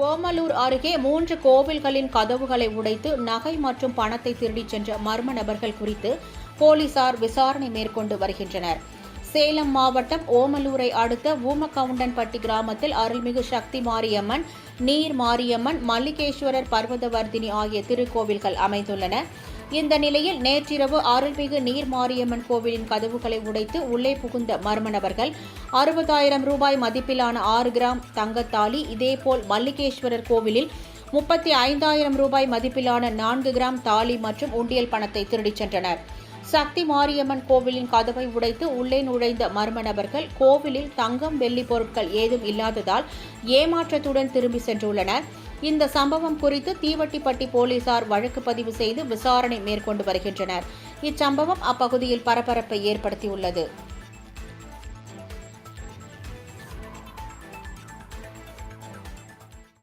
ஓமலூர் அருகே 3 கோவில்களின் கதவுகளை உடைத்து நகை மற்றும் பணத்தை திருடிச் சென்ற மர்ம நபர்கள் குறித்து போலீசார் விசாரணை மேற்கொண்டு வருகின்றனர். சேலம் மாவட்டம் ஓமலூரை அடுத்த ஊமகவுண்டன்பட்டி கிராமத்தில் அருள்மிகு சக்தி மாரியம்மன், நீர் மாரியம்மன், மல்லிகேஸ்வரர் பர்வதவர்தினி ஆகிய திருக்கோவில்கள் அமைந்துள்ளன. இந்த நிலையில் நேற்றிரவு அருள்மிகு நீர் மாரியம்மன் கோவிலின் கதவுகளை உடைத்து உள்ளே புகுந்த மர்ம நபர்கள் 60,000 ரூபாய் மதிப்பிலான 6 கிராம் தங்கத்தாலி, இதேபோல் மல்லிகேஸ்வரர் கோவிலில் 35,000 ரூபாய் மதிப்பிலான 4 கிராம் தாலி மற்றும் உண்டியல் பணத்தை திருடிச் சென்றனர். சக்தி மாரியம்மன் கோவிலின் கதவை உடைத்து உள்ளே நுழைந்த மர்ம நபர்கள் கோவிலில் தங்கம், வெள்ளி பொருட்கள் ஏதும் இல்லாததால் ஏமாற்றத்துடன் திரும்பி சென்றுள்ளனர். இந்த சம்பவம் குறித்து தீவட்டிப்பட்டி போலீசார் வழக்கு பதிவு செய்து விசாரணை மேற்கொண்டு வருகின்றனர். இச்சம்பவம் அப்பகுதியில் பரபரப்பை ஏற்படுத்தியுள்ளது.